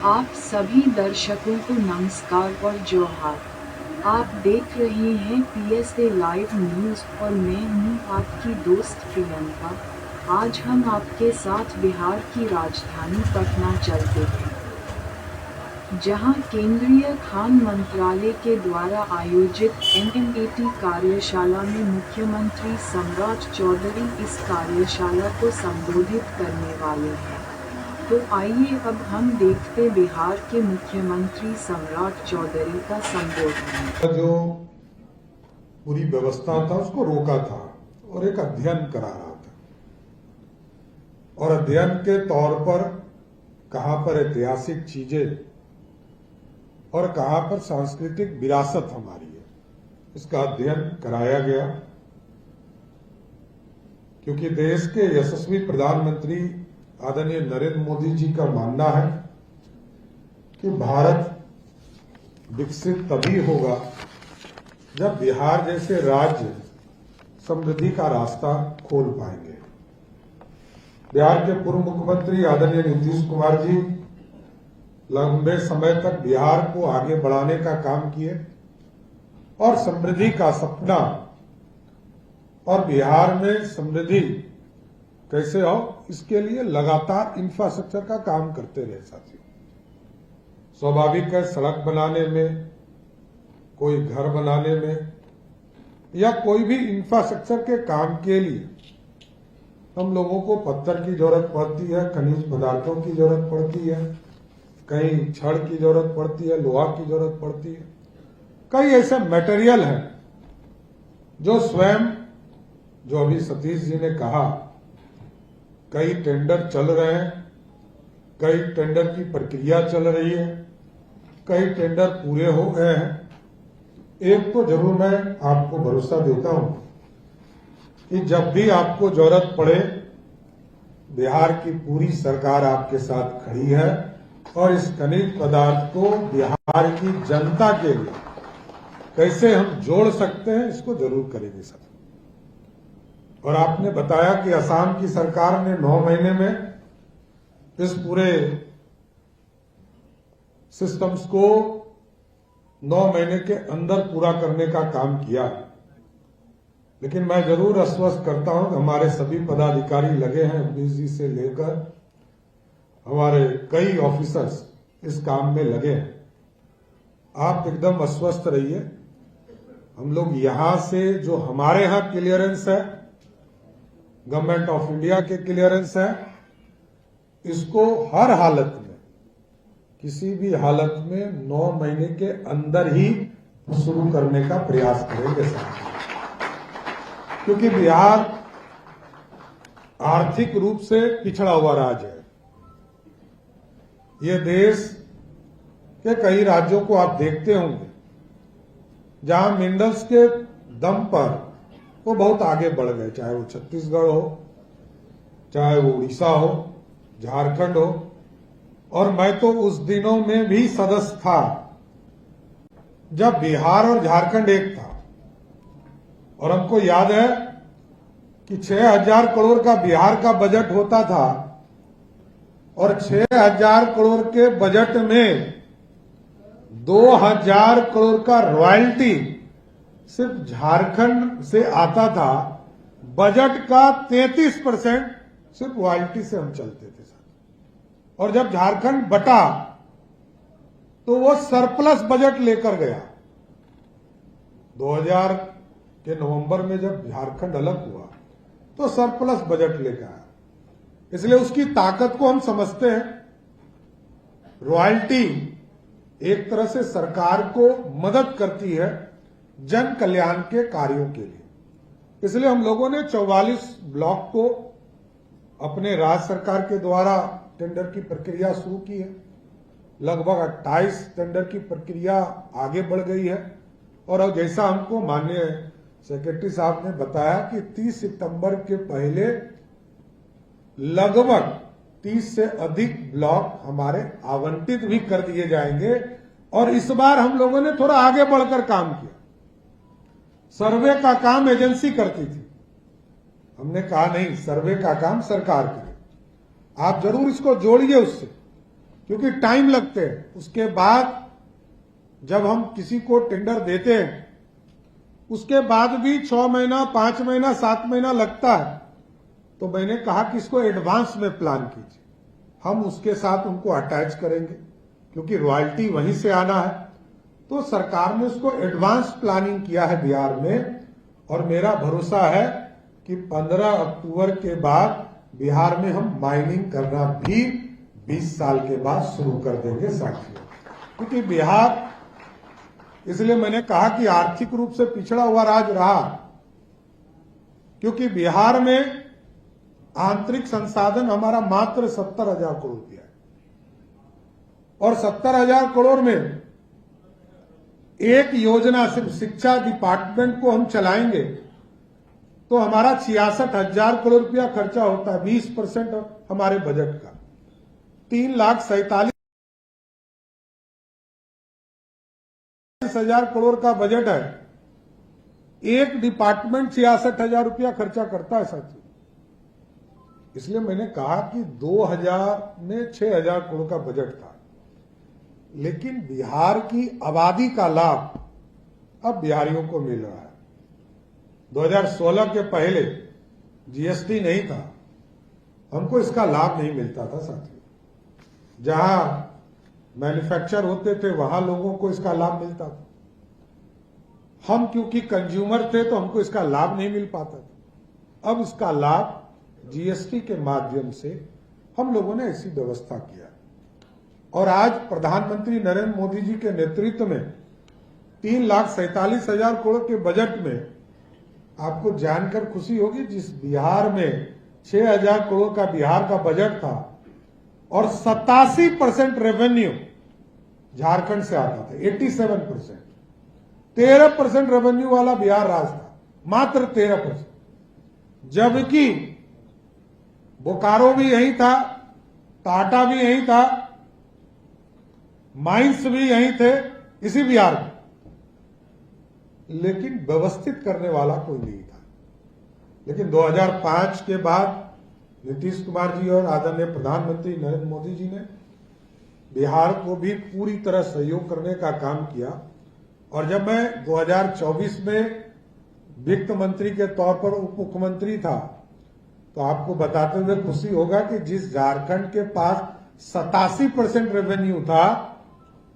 आप सभी दर्शकों को नमस्कार और जोहार। आप देख रहे हैं PSA लाइव न्यूज और मैं हूं आपकी दोस्त प्रियंका। आज हम आपके साथ बिहार की राजधानी पटना चलते हैं, जहां केंद्रीय खान मंत्रालय के द्वारा आयोजित NMAT कार्यशाला में मुख्यमंत्री सम्राट चौधरी इस कार्यशाला को संबोधित करने वाले हैं। तो आइए अब हम देखते बिहार के मुख्यमंत्री सम्राट चौधरी का संबोधन। जो पूरी व्यवस्था था उसको रोका था और एक अध्ययन करा रहा था, और अध्ययन के तौर पर कहां पर ऐतिहासिक चीजें और कहां पर सांस्कृतिक विरासत हमारी है, इसका अध्ययन कराया गया। क्योंकि देश के यशस्वी प्रधानमंत्री आदरणीय नरेंद्र मोदी जी का मानना है कि भारत विकसित तभी होगा जब बिहार जैसे राज्य समृद्धि का रास्ता खोल पाएंगे। बिहार के पूर्व मुख्यमंत्री आदरणीय नीतीश कुमार जी लंबे समय तक बिहार को आगे बढ़ाने का काम किए और समृद्धि का सपना और बिहार में समृद्धि कैसे हो, इसके लिए लगातार इंफ्रास्ट्रक्चर का काम करते रहे साथियों। स्वाभाविक है, सड़क बनाने में, कोई घर बनाने में या कोई भी इंफ्रास्ट्रक्चर के काम के लिए हम लोगों को पत्थर की जरूरत पड़ती है, खनिज पदार्थों की जरूरत पड़ती है, कहीं छड़ की जरूरत पड़ती है, लोहा की जरूरत पड़ती है। कई ऐसे मटेरियल हैं जो स्वयं, जो अभी सतीश जी ने कहा, कई टेंडर चल रहे हैं, कई टेंडर की प्रक्रिया चल रही है, कई टेंडर पूरे हो गए हैं। एक तो जरूर मैं आपको भरोसा देता हूं कि जब भी आपको जरूरत पड़े, बिहार की पूरी सरकार आपके साथ खड़ी है और इस खनिज पदार्थ को बिहार की जनता के लिए कैसे हम जोड़ सकते हैं, इसको जरूर करेंगे साथ। और आपने बताया कि असम की सरकार ने 9 महीने में इस पूरे सिस्टम्स को 9 महीने के अंदर पूरा करने का काम किया। लेकिन मैं जरूर आश्वस्त करता हूं कि हमारे सभी पदाधिकारी लगे हैं, MD जी से लेकर हमारे कई ऑफिसर्स इस काम में लगे हैं। आप एकदम आश्वस्त रहिए। हम लोग यहां से, जो हमारे यहां क्लियरेंस है, गवर्नमेंट ऑफ इंडिया के क्लियरेंस है, इसको हर हालत में, किसी भी हालत में 9 महीने के अंदर ही शुरू करने का प्रयास करेंगे साथ। क्योंकि बिहार आर्थिक रूप से पिछड़ा हुआ राज्य है। ये देश के कई राज्यों को आप देखते होंगे जहां मिनरल्स के दम पर वो बहुत आगे बढ़ गए, चाहे वो छत्तीसगढ़ हो, चाहे वो उड़ीसा हो, झारखंड हो। और मैं तो उस दिनों में भी सदस्य था जब बिहार और झारखंड एक था, और हमको याद है कि 6,000 करोड़ का बिहार का बजट होता था और 6,000 करोड़ के बजट में 2,000 करोड़ का रॉयल्टी सिर्फ झारखंड से आता था। बजट का 33% सिर्फ रॉयल्टी से हम चलते थे साथ। और जब झारखंड बटा तो वो सरप्लस बजट लेकर गया। 2000 के नवंबर में जब झारखंड अलग हुआ तो सरप्लस बजट लेकर आया। इसलिए उसकी ताकत को हम समझते हैं। रॉयल्टी एक तरह से सरकार को मदद करती है जन कल्याण के कार्यों के लिए। इसलिए हम लोगों ने 44 ब्लॉक को अपने राज्य सरकार के द्वारा टेंडर की प्रक्रिया शुरू की है। लगभग 28 टेंडर की प्रक्रिया आगे बढ़ गई है। और अब जैसा हमको माननीय सेक्रेटरी साहब ने बताया कि 30 सितंबर के पहले लगभग 30 से अधिक ब्लॉक हमारे आवंटित भी कर दिए जाएंगे। और इस बार हम लोगों ने थोड़ा आगे बढ़कर काम किया। सर्वे का काम एजेंसी करती थी, हमने कहा नहीं, सर्वे का काम सरकार करे। आप जरूर इसको जोड़िए उससे क्योंकि टाइम लगते हैं। उसके बाद जब हम किसी को टेंडर देते हैं उसके बाद भी 6 महीना, 5 महीना, 7 महीना लगता है। तो मैंने कहा कि इसको एडवांस में प्लान कीजिए, हम उसके साथ उनको अटैच करेंगे क्योंकि रॉयल्टी वहीं से आना है। तो सरकार ने उसको एडवांस प्लानिंग किया है बिहार में, और मेरा भरोसा है कि 15 अक्टूबर के बाद बिहार में हम माइनिंग करना भी 20 साल के बाद शुरू कर देंगे साथियों। क्योंकि बिहार, इसलिए मैंने कहा कि आर्थिक रूप से पिछड़ा हुआ राज्य रहा, क्योंकि बिहार में आंतरिक संसाधन हमारा मात्र 70,000 करोड़ रुपया है, और 70,000 करोड़ में एक योजना सिर्फ शिक्षा डिपार्टमेंट को हम चलाएंगे तो हमारा 66,000 करोड़ रुपया खर्चा होता है, 20% हमारे बजट का। 3,47,000 करोड़ का बजट है, एक डिपार्टमेंट 66,000 रुपया खर्चा करता है साथियों। इसलिए मैंने कहा कि 2000 में 6,000 करोड़ का बजट था, लेकिन बिहार की आबादी का लाभ अब बिहारियों को मिल रहा है। 2016 के पहले जीएसटी नहीं था, हमको इसका लाभ नहीं मिलता था साथियों। जहां मैन्युफैक्चर होते थे वहां लोगों को इसका लाभ मिलता था। हम क्योंकि कंज्यूमर थे तो हमको इसका लाभ नहीं मिल पाता था। अब इसका लाभ जीएसटी के माध्यम से हम लोगों ने ऐसी व्यवस्था किया, और आज प्रधानमंत्री नरेंद्र मोदी जी के नेतृत्व में 3,47,000 करोड़ के बजट में आपको जानकर खुशी होगी, जिस बिहार में 6,000 करोड़ का बिहार का बजट था और 87% रेवेन्यू झारखंड से आता था, 87%, 13% रेवेन्यू वाला बिहार राज्य था, मात्र 13%, जबकि बोकारो भी यही था, टाटा भी यही था, माइंस भी यही थे, इसी बिहार में, लेकिन व्यवस्थित करने वाला कोई नहीं था। लेकिन 2005 के बाद नीतीश कुमार जी और आदरणीय प्रधानमंत्री नरेंद्र मोदी जी ने बिहार को भी पूरी तरह सहयोग करने का काम किया। और जब मैं 2024 में वित्त मंत्री के तौर पर उप मुख्यमंत्री था, तो आपको बताते हुए खुशी होगा कि जिस झारखंड के पास 87% रेवेन्यू था,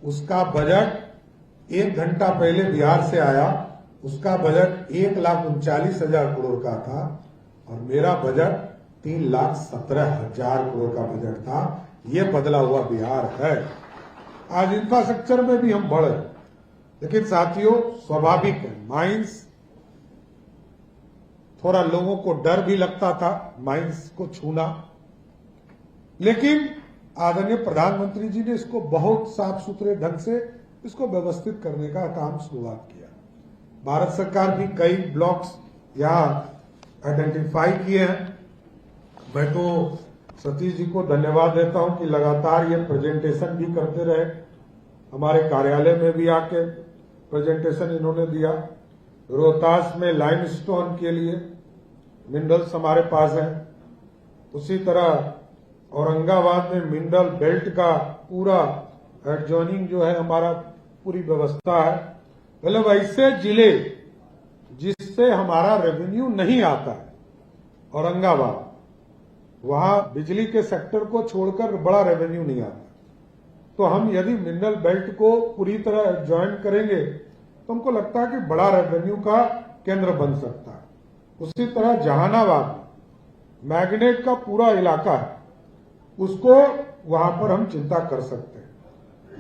उसका बजट 1 घंटा पहले बिहार से आया, उसका बजट 1,39,000 करोड़ का था, और मेरा बजट 3,17,000 करोड़ का बजट था। ये बदला हुआ बिहार है। आज इंफ्रास्ट्रक्चर में भी हम बढ़े, लेकिन साथियों स्वाभाविक है, माइंस थोड़ा लोगों को डर भी लगता था माइंस को छूना, लेकिन आदरणीय प्रधानमंत्री जी ने इसको बहुत साफ सुथरे ढंग से इसको व्यवस्थित करने का काम शुरुआत किया। भारत सरकार भी कई ब्लॉक्स यहां आइडेंटिफाई किए हैं। मैं तो सतीश जी को धन्यवाद देता हूं कि लगातार ये प्रेजेंटेशन भी करते रहे, हमारे कार्यालय में भी आके प्रेजेंटेशन इन्होंने दिया। रोहतास में लाइमस्टोन के लिए मिनरल्स हमारे पास हैं, उसी तरह औरंगाबाद में मिनरल बेल्ट का पूरा एडजॉइनिंग जो है हमारा पूरी व्यवस्था है। मतलब ऐसे जिले जिससे हमारा रेवेन्यू नहीं आता है, औरंगाबाद, वहां बिजली के सेक्टर को छोड़कर बड़ा रेवेन्यू नहीं आता, तो हम यदि मिनरल बेल्ट को पूरी तरह ज्वाइन करेंगे तो हमको लगता है कि बड़ा रेवेन्यू का केंद्र बन सकता है। उसी तरह जहानाबाद मैग्नेट का पूरा इलाका है, उसको वहां पर हम चिंता कर सकते हैं।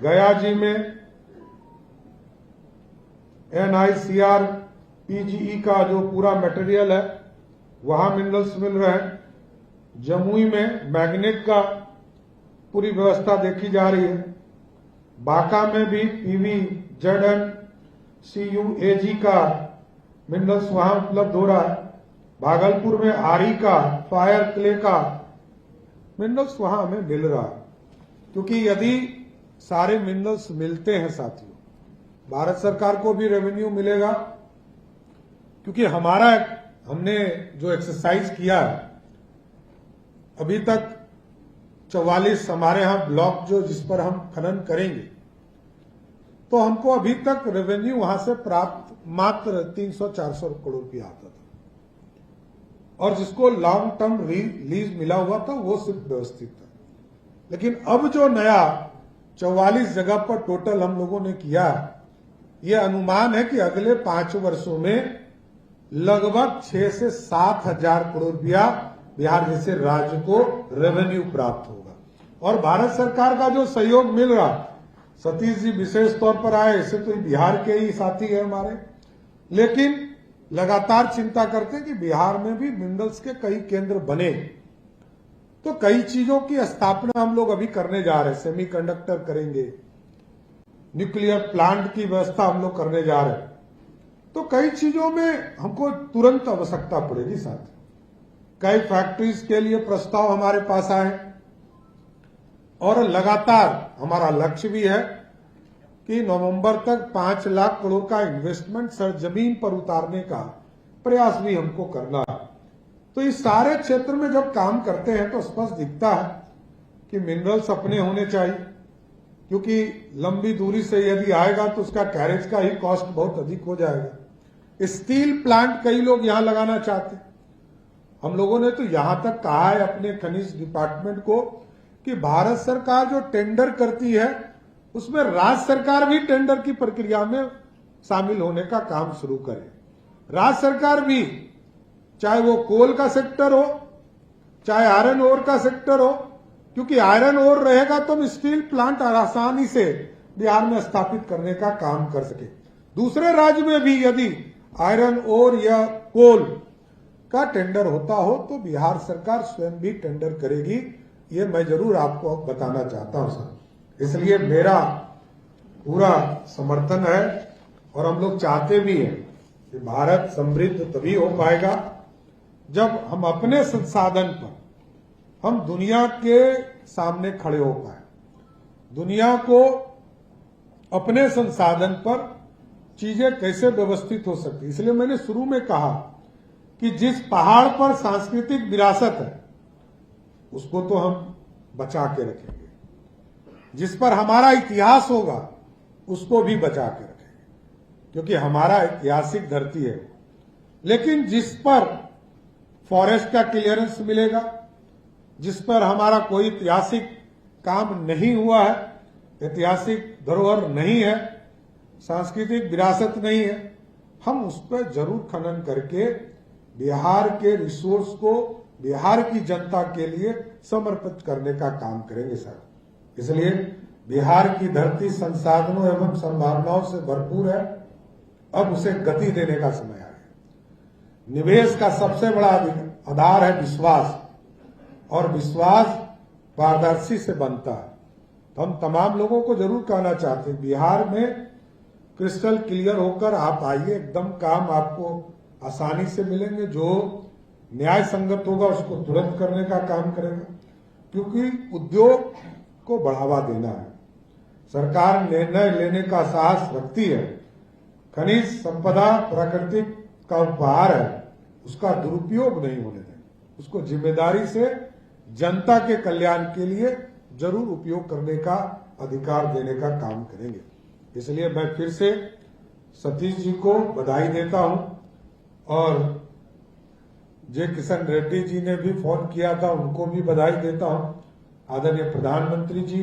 गया जी में NICR PGE का जो पूरा मटेरियल है वहां मिनरल्स मिल रहे हैं। जमुई में मैग्नेट का पूरी व्यवस्था देखी जा रही है। बांका में भी PVZN CUAG का मिनरल्स वहां उपलब्ध हो रहा है। भागलपुर में आरी का, फायर क्ले का मिनरल्स वहां हमें मिल रहा है, क्योंकि यदि सारे मिनरल्स मिलते हैं साथियों, भारत सरकार को भी रेवेन्यू मिलेगा। क्योंकि हमने जो एक्सरसाइज किया है, अभी तक 44 हमारे यहाँ ब्लॉक जो जिस पर हम खनन करेंगे, तो हमको अभी तक रेवेन्यू वहां से प्राप्त मात्र 300-400 करोड़ रुपया आता था, और जिसको लॉन्ग टर्म लीज मिला हुआ था वो सिर्फ व्यवस्थित था। लेकिन अब जो नया 44 जगह पर टोटल हम लोगों ने किया, ये अनुमान है कि अगले 5 वर्षों में लगभग 6 से 7 हजार करोड़ रुपया बिहार जैसे राज्य को रेवेन्यू प्राप्त होगा। और भारत सरकार का जो सहयोग मिल रहा, सतीश जी विशेष तौर पर आए, ऐसे तो बिहार के ही साथी है हमारे, लेकिन लगातार चिंता करते हैं कि बिहार में भी मिनरल्स के कई केंद्र बने, तो कई चीजों की स्थापना हम लोग अभी करने जा रहे हैं। सेमीकंडक्टर करेंगे, न्यूक्लियर प्लांट की व्यवस्था हम लोग करने जा रहे हैं, तो कई चीजों में हमको तुरंत आवश्यकता पड़ेगी। साथ कई फैक्ट्रीज के लिए प्रस्ताव हमारे पास आए, और लगातार हमारा लक्ष्य भी है कि नवंबर तक 5 लाख करोड़ का इन्वेस्टमेंट जमीन पर उतारने का प्रयास भी हमको करना है। तो इस सारे क्षेत्र में जब काम करते हैं तो स्पष्ट दिखता है कि मिनरल्स अपने होने चाहिए, क्योंकि लंबी दूरी से यदि आएगा तो उसका कैरेज का ही कॉस्ट बहुत अधिक हो जाएगा। स्टील प्लांट कई लोग यहां लगाना चाहते हैं। हम लोगों ने तो यहां तक कहा है अपने खनिज डिपार्टमेंट को कि भारत सरकार जो टेंडर करती है उसमें राज्य सरकार भी टेंडर की प्रक्रिया में शामिल होने का काम शुरू करे। राज्य सरकार भी, चाहे वो कोल का सेक्टर हो, चाहे आयरन ओर का सेक्टर हो, क्योंकि आयरन ओर रहेगा तो हम स्टील प्लांट आसानी से बिहार में स्थापित करने का काम कर सके। दूसरे राज्य में भी यदि आयरन ओर या कोल का टेंडर होता हो तो बिहार सरकार स्वयं भी टेंडर करेगी। ये मैं जरूर आपको बताना चाहता हूं सर। इसलिए मेरा पूरा समर्थन है, और हम लोग चाहते भी हैं कि भारत समृद्ध तभी हो पाएगा जब हम अपने संसाधन पर हम दुनिया के सामने खड़े हो पाए, दुनिया को अपने संसाधन पर चीजें कैसे व्यवस्थित हो सकती। इसलिए मैंने शुरू में कहा कि जिस पहाड़ पर सांस्कृतिक विरासत है उसको तो हम बचा के रखेंगे, जिस पर हमारा इतिहास होगा उसको भी बचा के रखेंगे, क्योंकि हमारा ऐतिहासिक धरती है। लेकिन जिस पर फॉरेस्ट का क्लियरेंस मिलेगा, जिस पर हमारा कोई ऐतिहासिक काम नहीं हुआ है, ऐतिहासिक धरोहर नहीं है, सांस्कृतिक विरासत नहीं है, हम उस पर जरूर खनन करके बिहार के रिसोर्स को बिहार की जनता के लिए समर्पित करने का काम करेंगे सर। इसलिए बिहार की धरती संसाधनों एवं संभावनाओं से भरपूर है। अब उसे गति देने का समय आया है। निवेश का सबसे बड़ा आधार है विश्वास, और विश्वास पारदर्शी से बनता है। तो हम तमाम लोगों को जरूर कहना चाहते हैं, बिहार में क्रिस्टल क्लियर होकर आप आइए, एकदम काम आपको आसानी से मिलेंगे। जो न्याय संगत होगा उसको तुरंत करने का काम करेगा, क्योंकि उद्योग को बढ़ावा देना है। सरकार निर्णय लेने का साहस रखती है। खनिज संपदा प्राकृतिक का उपहार है, उसका दुरुपयोग नहीं होने देंगे। उसको जिम्मेदारी से जनता के कल्याण के लिए जरूर उपयोग करने का अधिकार देने का काम करेंगे। इसलिए मैं फिर से सतीश जी को बधाई देता हूं, और जे किशन रेड्डी जी ने भी फोन किया था उनको भी बधाई देता हूं। आदरणीय प्रधानमंत्री जी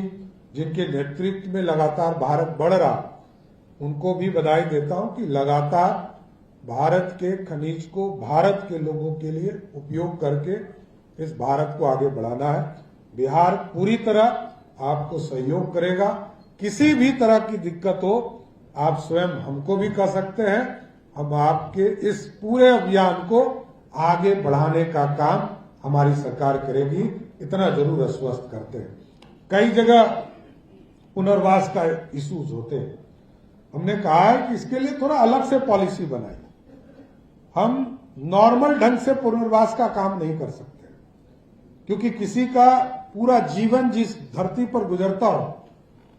जिनके नेतृत्व में लगातार भारत बढ़ रहा, उनको भी बधाई देता हूं कि लगातार भारत के खनिज को भारत के लोगों के लिए उपयोग करके इस भारत को आगे बढ़ाना है। बिहार पूरी तरह आपको सहयोग करेगा। किसी भी तरह की दिक्कत हो आप स्वयं हमको भी कह सकते हैं, हम आपके इस पूरे अभियान को आगे बढ़ाने का काम हमारी सरकार करेगी, इतना जरूर आश्वस्त करते हैं। कई जगह पुनर्वास का इश्यूज होते हैं, हमने कहा है कि इसके लिए थोड़ा अलग से पॉलिसी बनाई। हम नॉर्मल ढंग से पुनर्वास का काम नहीं कर सकते, क्योंकि किसी का पूरा जीवन जिस धरती पर गुजरता हो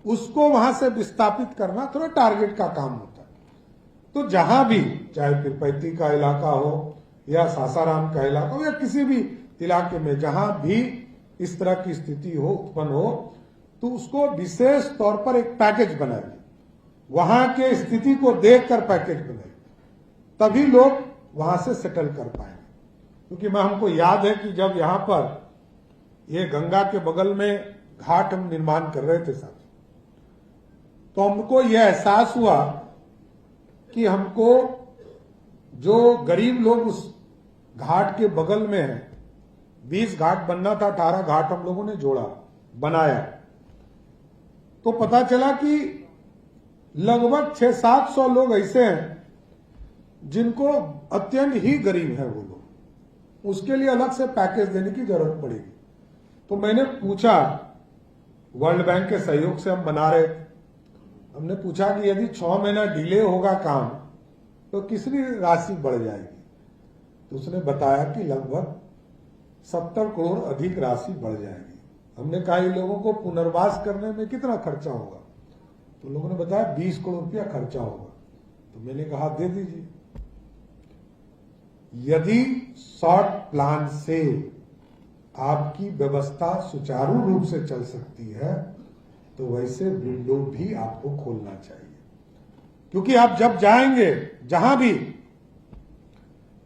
उसको वहां से विस्थापित करना थोड़ा टारगेट का काम होता है। तो जहां भी, चाहे पीरपैती का इलाका हो या सासाराम का इलाका हो या किसी भी इलाके में जहां भी इस तरह की स्थिति हो उत्पन्न हो तो उसको विशेष तौर पर एक पैकेज बनाइए, वहां के स्थिति को देखकर पैकेज बनाइए, तभी लोग वहां से सेटल कर पाएंगे। क्योंकि हमको याद है कि जब यहां पर ये गंगा के बगल में घाट हम निर्माण कर रहे थे साथ, तो हमको यह एहसास हुआ कि हमको जो गरीब लोग उस घाट के बगल में है, 20 घाट बनना था, 18 घाट हम लोगों ने जोड़ा बनाया, तो पता चला कि लगभग 600-700 लोग ऐसे हैं जिनको अत्यंत ही गरीब है वो लोग, उसके लिए अलग से पैकेज देने की जरूरत पड़ेगी। तो मैंने पूछा, वर्ल्ड बैंक के सहयोग से हम बना रहे थे, हमने पूछा कि यदि 6 महीना डिले होगा काम तो कितनी राशि बढ़ जाएगी, तो उसने बताया कि लगभग 70 करोड़ अधिक राशि बढ़ जाएगी। हमने कहा इन लोगों को पुनर्वास करने में कितना खर्चा होगा, तो लोगों ने बताया 20 करोड़ रुपया खर्चा होगा। तो मैंने कहा दे दीजिए, यदि शॉर्ट प्लान से आपकी व्यवस्था सुचारू रूप से चल सकती है तो वैसे विंडो भी आपको खोलना चाहिए। क्योंकि आप जब जाएंगे, जहां भी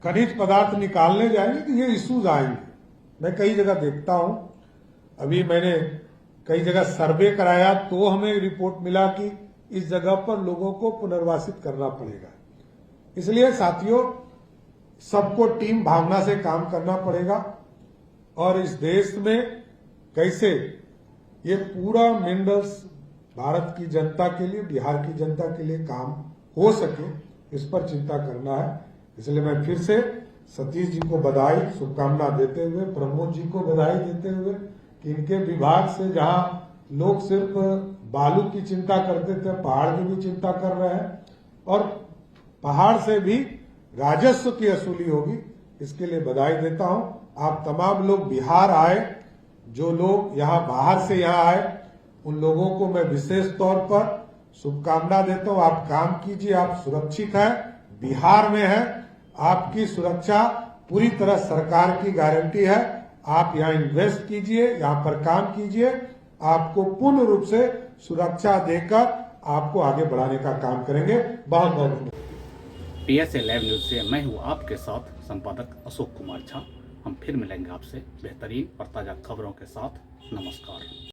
खनिज पदार्थ निकालने जाएंगे तो ये इश्यूज आएंगे। मैं कई जगह देखता हूं, अभी मैंने कई जगह सर्वे कराया तो हमें रिपोर्ट मिला कि इस जगह पर लोगों को पुनर्वासित करना पड़ेगा। इसलिए साथियों, सबको टीम भावना से काम करना पड़ेगा और इस देश में कैसे ये पूरा मिनरल्स भारत की जनता के लिए, बिहार की जनता के लिए काम हो सके, इस पर चिंता करना है। इसलिए मैं फिर से सतीश जी को बधाई शुभकामना देते हुए, प्रमोद जी को बधाई देते हुए कि इनके विभाग से जहां लोग सिर्फ बालू की चिंता करते थे, पहाड़ की भी चिंता कर रहे हैं और पहाड़ से भी राजस्व की वसूली होगी, इसके लिए बधाई देता हूं। आप तमाम लोग बिहार आए, जो लोग यहां बाहर से यहां आए, उन लोगों को मैं विशेष तौर पर शुभकामना देता हूं। आप काम कीजिए, आप सुरक्षित हैं, बिहार में हैं, आपकी सुरक्षा पूरी तरह सरकार की गारंटी है। आप यहाँ इन्वेस्ट कीजिए, यहाँ पर काम कीजिए, आपको पूर्ण रूप से सुरक्षा देकर आपको आगे बढ़ाने का काम करेंगे। बहुत बहुत PSA लाइव न्यूज से मैं हूँ आपके साथ संपादक अशोक कुमार झा। हम फिर मिलेंगे आपसे बेहतरीन और ताज़ा खबरों के साथ। नमस्कार।